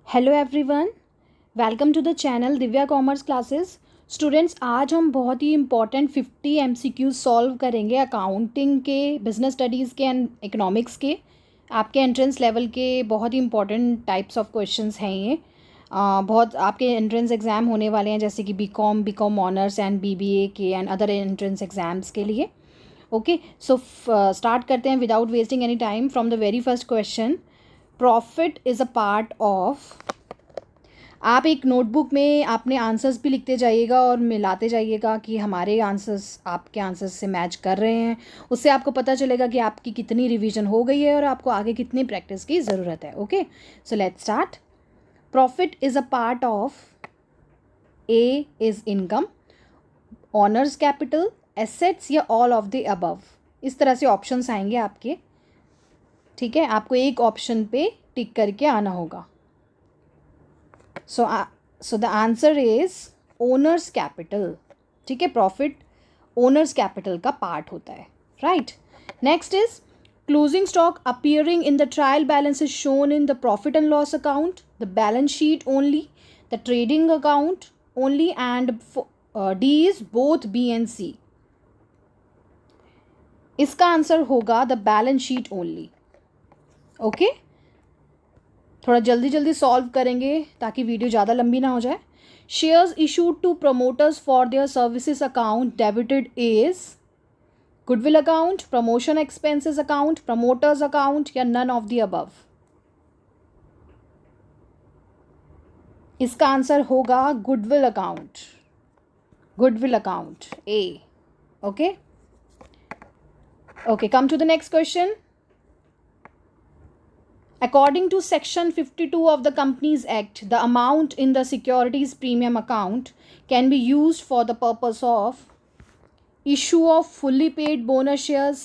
Hello everyone, welcome to the channel Divya commerce classes. Students, आज हम बहुत ही इंपॉर्टेंट 50 एमसीक्यूज सॉल्व करेंगे अकाउंटिंग के, बिजनेस स्टडीज़ के एंड इकोनॉमिक्स के। आपके एंट्रेंस लेवल के बहुत ही इंपॉर्टेंट टाइप्स ऑफ क्वेश्चंस हैं ये। बहुत आपके एंट्रेंस एग्ज़ाम होने वाले हैं, जैसे कि बीकॉम ऑनर्स एंड बीबीए के एंड अदर एंट्रेंस एग्ज़ाम्स के लिए। ओके, सो स्टार्ट करते हैं without wasting any time from the very first question. Profit is a part of. आप एक नोटबुक में आपने आंसर्स भी लिखते जाइएगा और मिलाते जाइएगा कि हमारे आंसर्स आपके आंसर्स से मैच कर रहे हैं। उससे आपको पता चलेगा कि आपकी कितनी रिवीजन हो गई है और आपको आगे कितनी प्रैक्टिस की ज़रूरत है। Okay, so let's start. Profit is a part of. A is income, honours capital, assets या ऑल ऑफ द अबव। इस तरह से ऑप्शंस आएंगे आपके। ठीक है, आपको एक ऑप्शन पे टिक करके आना होगा। So the answer is owners capital. ठीक है, प्रॉफिट ओनर्स कैपिटल का पार्ट होता है, right. Next is closing stock appearing in the trial balance is shown in the profit and loss account, the balance sheet only, the trading account only, and D is both B and C. इसका answer होगा the balance sheet only. Okay, थोड़ा जल्दी जल्दी solve करेंगे ताकि video ज़्यादा लंबी ना हो जाए। Shares issued to promoters for their services account debited is goodwill account, promotion expenses account, promoters account या नन ऑफ द अबव। इसका आंसर होगा goodwill account. Goodwill account A. Okay okay, come to the next question. According to Section 52 of the Companies Act, the amount in the securities premium account can be used for the purpose of issue of fully paid bonus shares,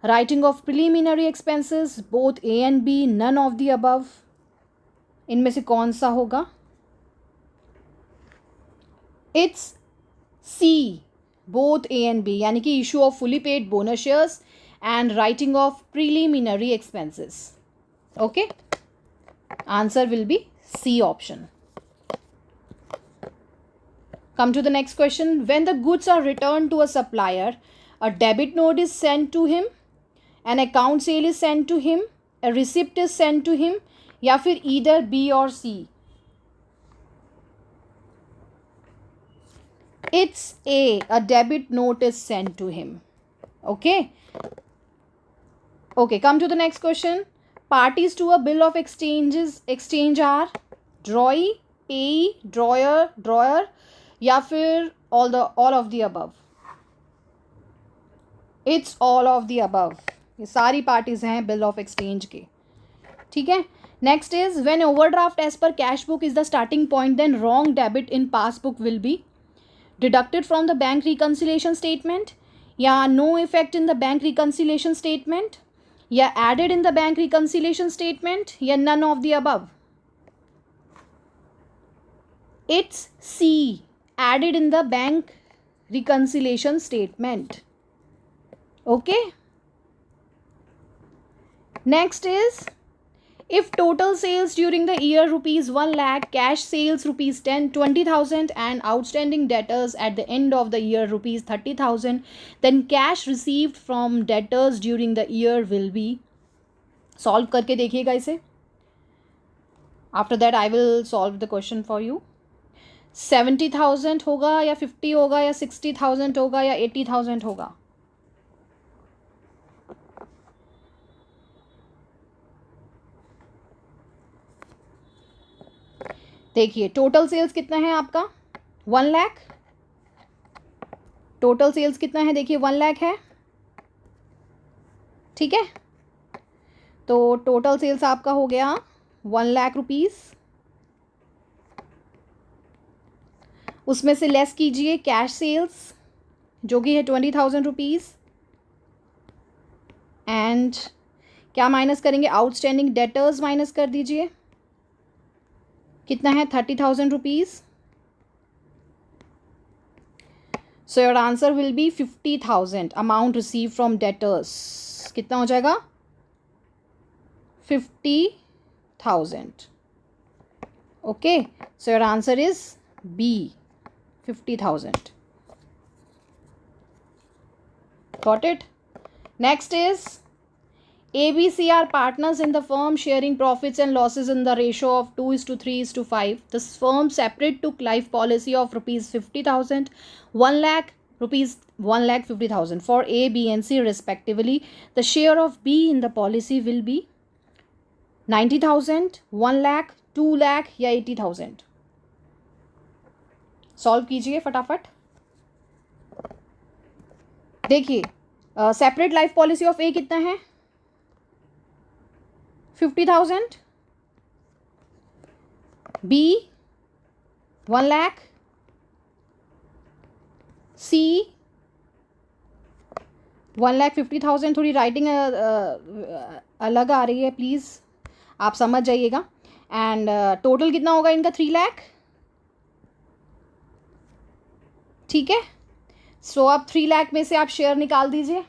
writing of preliminary expenses, both A and B, none of the above. इनमें से कौन सा होगा? It's C, both A and B, यानी कि issue of fully paid bonus shares and writing of preliminary expenses. Okay, answer will be C option. Come to the next question. When the goods are returned to a supplier, a debit note is sent to him, an account sale is sent to him, a receipt is sent to him, या फिर either B or C. It's A, a debit note is sent to him. Okay. Okay, come to the next question. Parties to a bill of exchange are drawee, payee, drawer या फिर all of the above. It's all of the above. ये सारी parties हैं bill of exchange के। ठीक है, next is when overdraft as per cash book is the starting point, then wrong debit in passbook will be deducted from the bank reconciliation statement, या no effect in the bank reconciliation statement, या added in the bank reconciliation statement, या none of the above. It's C, added in the bank reconciliation statement. Okay, next is if total sales during the year rupees 1 lakh, cash sales rupees 20,000 and outstanding debtors at the end of the year rupees 30,000, then cash received from debtors during the year will be, solve करके देखिएगा इसे। after that I will solve the question for you। 70,000 होगा या 50 होगा या 60,000 होगा या 80,000 होगा? देखिए, टोटल सेल्स कितना है आपका? 1 लाख। टोटल सेल्स कितना है? देखिए 1 लाख है। ठीक है, तो टोटल सेल्स आपका हो गया 1 लाख रुपीज़। उसमें से लेस कीजिए कैश सेल्स जो कि है 20,000 रुपीज़, एंड क्या माइनस करेंगे? आउटस्टैंडिंग डेटर्स माइनस कर दीजिए। कितना है? 30,000 rupees. So your answer will be 50,000 amount receive from debtors. कितना हो जाएगा? 50,000। Okay, so your answer is B, 50,000. Got it? Next is ABC are partners in the firm, sharing profits and losses in the ratio of 2:3:5. The firm separate took life policy of rupees 50,000, 1 lakh, rupees 1,50,000 for A, B and C respectively. The share of B in the policy will be 90,000, 1 lakh, 2 lakh या 80,000. Solve कीजिए फटाफट. देखिए, separate life policy of ए कितना है? 50,000. B 1 lakh. C 1,50,000. थोड़ी writing अलग आ रही है, प्लीज़ आप समझ जाइएगा. एंड टोटल कितना होगा इनका? 3 लाख. ठीक है, सो आप 3 लाख में से आप शेयर निकाल दीजिए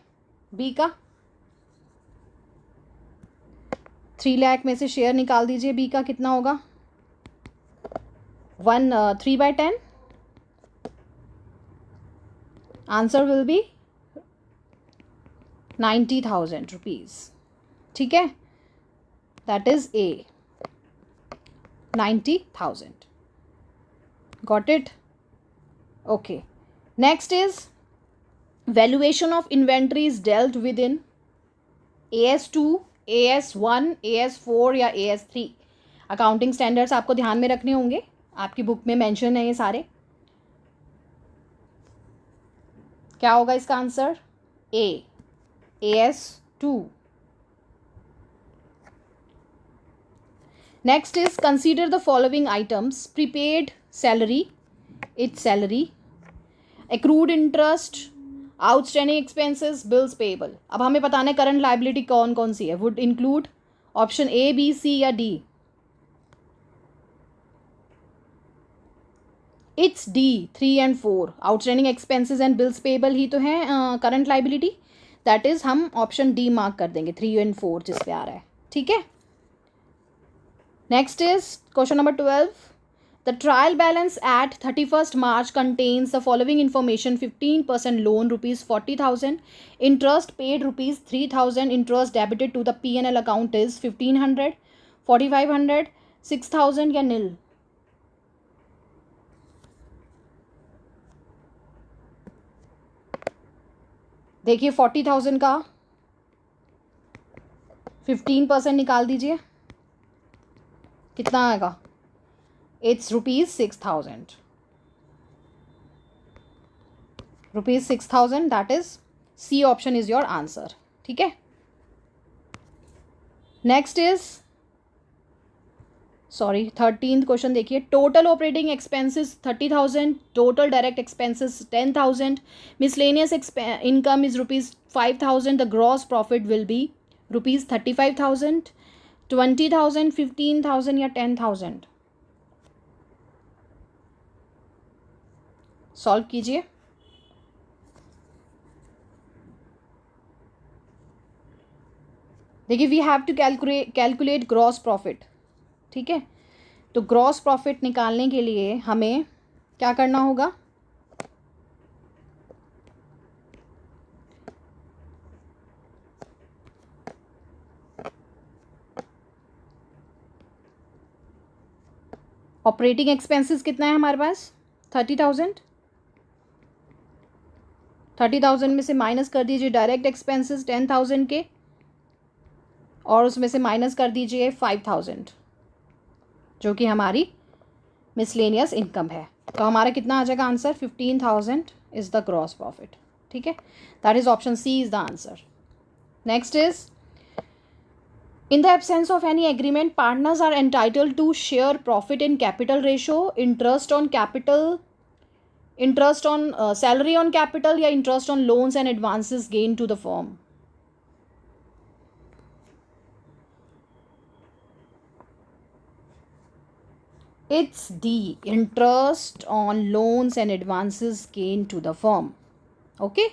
बी का. 3 लाख में से शेयर निकाल दीजिए बी का. कितना होगा? 3/10. Answer will be 90,000 rupees. ठीक है, that is a, 90,000. Got it? Okay. Next is valuation of inventories dealt with in AS2, AS1, AS4 या AS3. अकाउंटिंग स्टैंडर्ड्स आपको ध्यान में रखने होंगे, आपकी बुक में मेंशन है ये सारे. क्या होगा इसका answer? A, AS2. Next is consider the following items. Prepaid salary, it's salary, accrued interest, outstanding expenses, bills payable. अब हमें बताना है करंट लाइबिलिटी कौन कौन सी है. Would include option A, B, C या D. It's D, 3 and 4. Outstanding expenses and bills payable ही तो है करंट लाइबिलिटी. दैट इज हम ऑप्शन डी मार्क कर देंगे, 3 एंड 4 जिस पे आ रहा है. ठीक है. Next is question number 12. The trial balance at 31st March contains the following information: 15% loan rupees 40,000, interest paid rupees 3,000, interest debited to the P&L account is 1,500, 4,500, 6,000 या nil. देखिए 40,000 का 15% निकाल दीजिए. कितना आएगा? It's rupees 6,000. Rupees 6,000. That is C option is your answer. ठीक है. Next is 13th question देखिए. Total operating expenses 30,000, total direct expenses 10,000, miscellaneous income is rupees 5,000. The gross profit will be rupees 35,000, 20,000, 15,000 या 10,000. सॉल्व कीजिए. देखिए we have to calculate gross profit. ठीक है, तो gross profit निकालने के लिए हमें क्या करना होगा? ऑपरेटिंग एक्सपेंसेस कितना है हमारे पास? 30,000. 30,000 में से माइनस कर दीजिए डायरेक्ट एक्सपेंसेस 10,000 के, और उसमें से माइनस कर दीजिए 5,000 जो कि हमारी मिसलेनियस इनकम है. तो हमारा कितना आ जाएगा answer? 15,000 is the gross profit. ठीक है, that is option C is the answer. Next is in the absence of any agreement, partners are entitled to share profit in capital ratio, interest on capital, interest on salary on capital या interest on loans and advances gained to the firm. It's D, interest on loans and advances gained to the firm. Okay.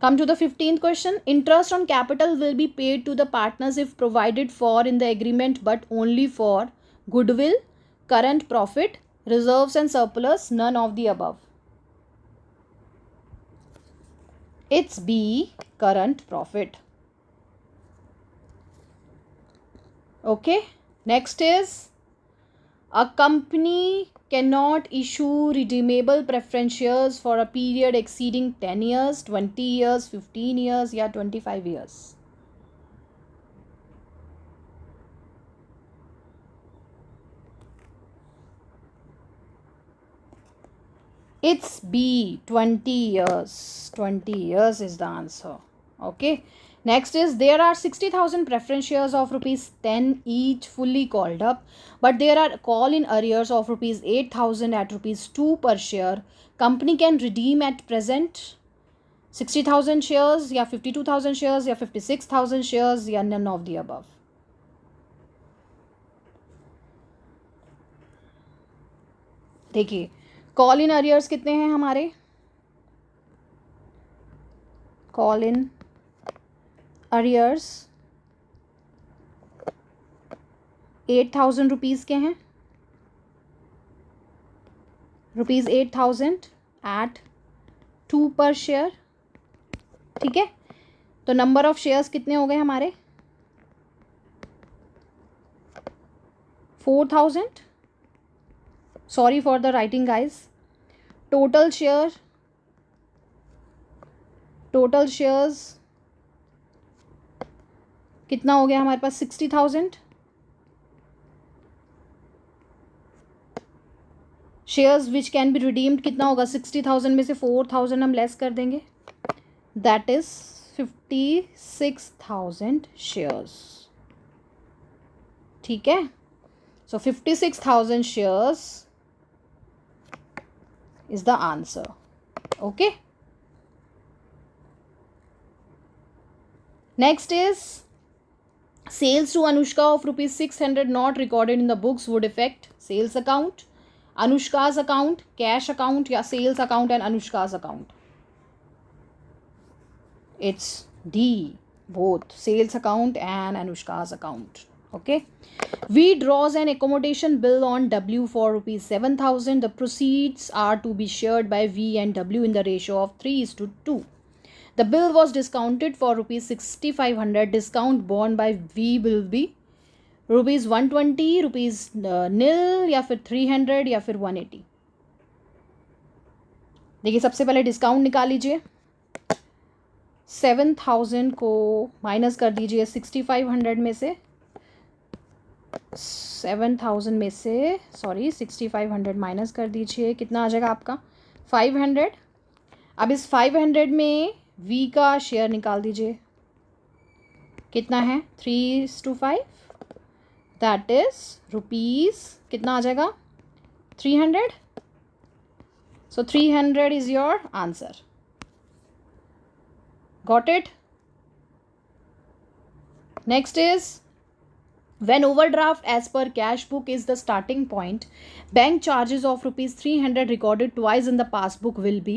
Come to the 15th question. Interest on capital will be paid to the partners if provided for in the agreement, but only for goodwill, current profit, reserves and surplus, none of the above. It's B, current profit. Okay, next is a company cannot issue redeemable preference shares for a period exceeding 10 years, 20 years, 15 years या 25 years. It's B, 20 years. 20 years is the answer. Okay. Next is there are 60,000 preference shares of rupees 10 each fully called up, but there are call in arrears of rupees 8,000 at rupees 2 per share. Company can redeem at present 60,000 shares या 52,000 shares या 56,000 shares या none of the above. देखिए call in arrears कितने हैं हमारे, call in arrears 8,000 rupees के हैं, rupees 8,000 eight 2 पर शेयर. ठीक है, तो नंबर ऑफ शेयर्स कितने हो गए हमारे 4,000. Sorry for the writing guys. Total shares कितना हो गया हमारे पास 60,000. Shares which can be redeemed कितना होगा 60,000 में से 4,000 हम लेस कर देंगे, दैट इज 56,000 शेयर्स. ठीक है, सो 56,000 shares is the answer. Okay, next is sales to Anushka of rupees 600 not recorded in the books would affect sales account, Anushka's account, cash account या sales account and Anushka's account. It's D, both sales account and Anushka's account. Okay, V draws an accommodation bill on W for rupees 7,000. The proceeds are to be shared by V and W in the ratio of 3:2. The bill was discounted for rupees 6,500. Discount borne by V will be rupees 120, rupees nil या फिर 300 या फिर 180. देखिए सबसे पहले discount निकाल लीजिए. 7,000 को माइनस कर दीजिए 6,500 में से. 7,000 में से 6,500 माइनस कर दीजिए, कितना आ जाएगा आपका 500. अब इस 500 में V का शेयर निकाल दीजिए, कितना है 3:5, दैट इज रुपीज़ कितना आ जाएगा 300. सो 300 is your answer. Got it. Next is when overdraft as per cash book is the starting point, bank charges of rupees 300 recorded twice in the passbook will be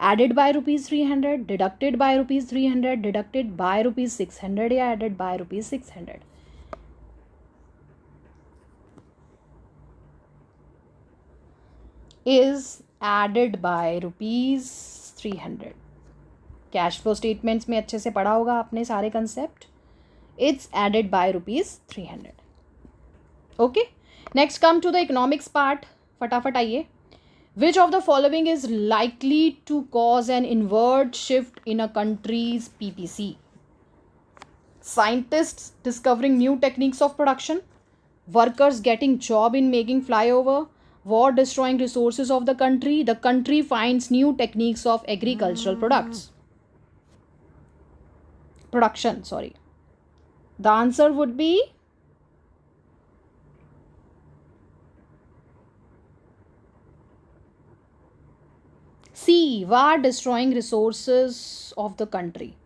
added by rupees 300, deducted by rupees 300, deducted by rupees 600 या added by rupees 600. is added by rupees 300. Cash flow statements में अच्छे से पढ़ा होगा आपने सारे concept. It's added by rupees 300. Okay, next come to the economics part. फटाफट आइए. Which of the following is likely to cause an inward shift in a country's PPC? Scientists discovering new techniques of production, workers getting job in making flyover, war destroying resources of the country finds new techniques of agricultural production. The answer would be C, war destroying resources of the country.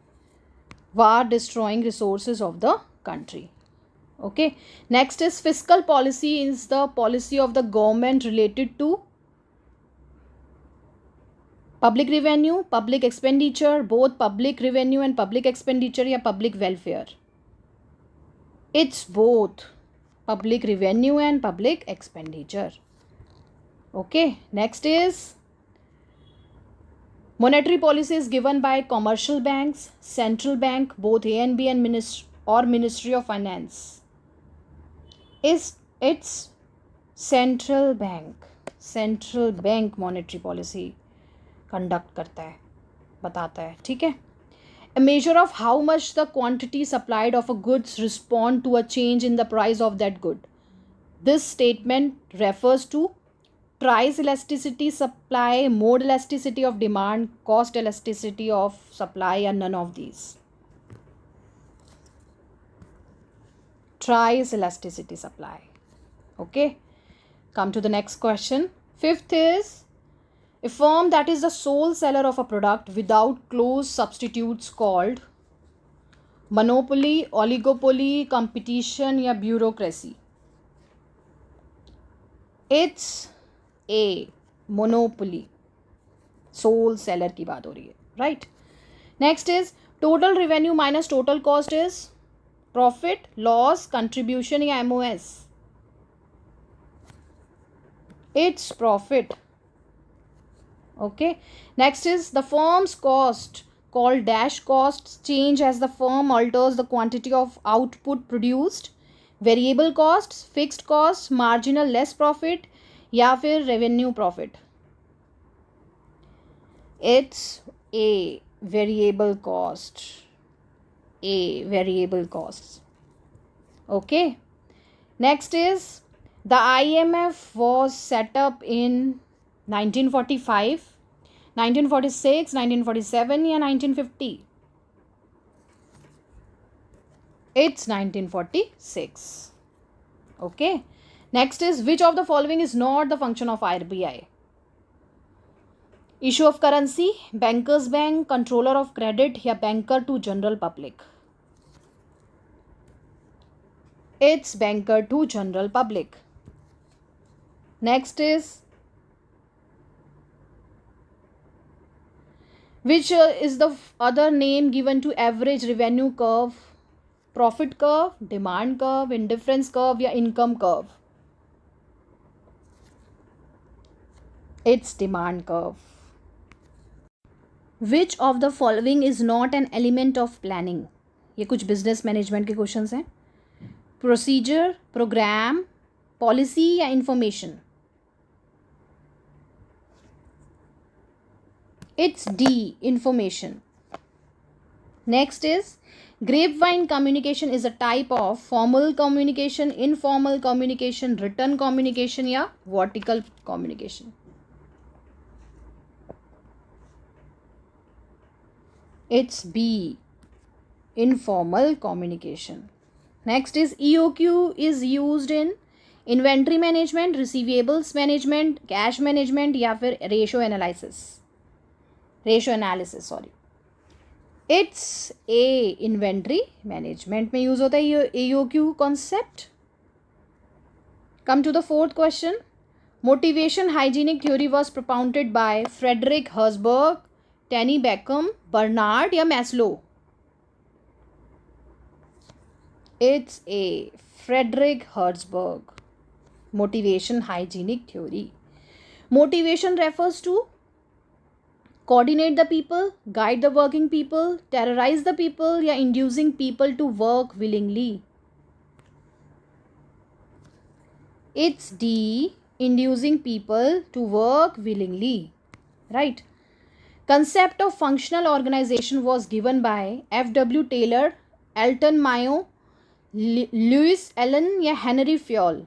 War destroying resources of the country. Okay, next is fiscal policy is the policy of the government related to public revenue, public expenditure, both public revenue and public expenditure या public welfare. It's both. public revenue and public expenditure. Okay, next is monetary policy is given by commercial banks, central bank, both ANB and Ministry of Finance. It's central bank monetary policy conduct करता है, बताता है, ठीक है. A measure of how much the quantity supplied of a goods respond to a change in the price of that good. This statement refers to price elasticity, supply, mode elasticity of demand, cost elasticity of supply, and none of these. Price elasticity supply. Okay. Come to the next question. Fifth is a firm that is the sole seller of a product without close substitutes called monopoly, oligopoly, competition या bureaucracy. It's a monopoly. Sole seller की बात हो रही है, right? Next is total revenue minus total cost is profit, loss, contribution या MOS. It's profit. Okay. Next is the firm's cost called dash costs change as the firm alters the quantity of output produced. Variable costs, fixed costs, marginal less profit या फिर revenue profit. It's a variable cost. A variable costs. Okay. Next is the IMF was set up in 1945, 1946, 1947 या 1950. It's 1946. Okay. Next is which of the following is not the function of RBI? Issue of currency, bankers bank, controller of credit या banker to general public. It's banker to general public. Next is which is the other name given to average revenue curve? Profit curve, demand curve, indifference curve या income curve. It's demand curve. Which of the following is not an element of planning? ये कुछ business management के questions हैं. Procedure, program, policy या information. It's D, information. Next is grapevine communication is a type of formal communication, informal communication, written communication या vertical communication. It's B, informal communication. Next is EOQ is used in inventory management, receivables management, cash management या फिर ratio analysis. It's A, inventory management में use होता है ये EOQ concept. Come to the fourth question. Motivation hygienic theory was propounded by Frederick Herzberg, Tenny Beckham, Bernard या Maslow. It's A, Frederick Herzberg. Motivation hygienic theory. Motivation refers to coordinate the people, guide the working people, terrorize the people या inducing people to work willingly. It's D, inducing people to work willingly. Right. Concept of functional organization was given by F.W. Taylor, Elton Mayo, Lewis Allen या Henry Fayol.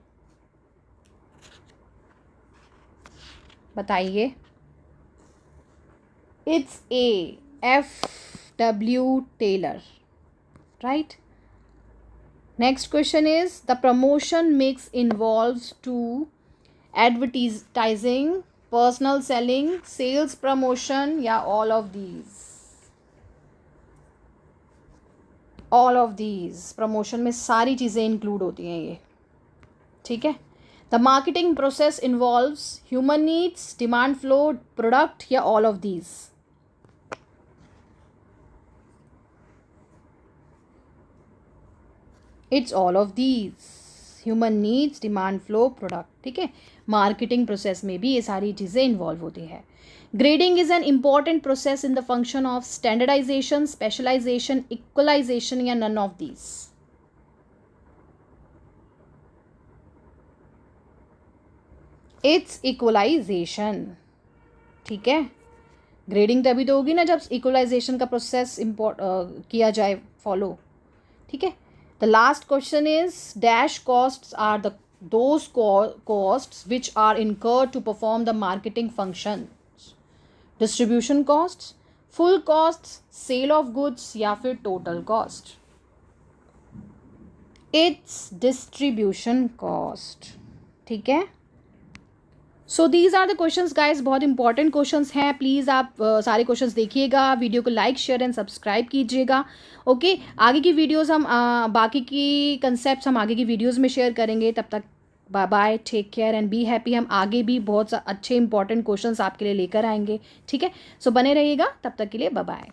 बताइए. It's A, F.W. Taylor. Right. Next question is the promotion mix involves to advertising, personal selling, sales promotion या all of these. All of these promotion में सारी चीज़ें include होती हैं ये, ठीक है. The marketing process involves human needs, demand flow, product या all of these. It's all of these. Human needs, demand flow, product, ठीक है। मार्केटिंग प्रोसेस में भी ये सारी चीज़ें इन्वॉल्व होती है। Grading is an important process in the function of standardisation, specialisation, equalisation या none of these. It's equalisation, ठीक है। ग्रेडिंग तभी तो होगी ना जब इक्वलाइजेशन का प्रोसेस किया जाए फॉलो, ठीक है। The last question is dash costs are the those costs which are incurred to perform the marketing function. Distribution costs, full costs, sale of goods या फिर total cost. It's distribution cost, ठीक है। So these are the questions guys, बहुत important questions हैं। Please आप सारे questions देखिएगा, video को लाइक शेयर एंड सब्सक्राइब कीजिएगा। ओके, आगे की वीडियोस हम बाकी की कंसेप्ट्स हम आगे की वीडियोस में शेयर करेंगे। तब तक bye bye, take care and be happy. हम आगे भी बहुत अच्छे इंपॉर्टेंट क्वेश्चंस आपके लिए लेकर आएंगे, ठीक है। सो बने रहिएगा, तब तक के लिए बाय बाय।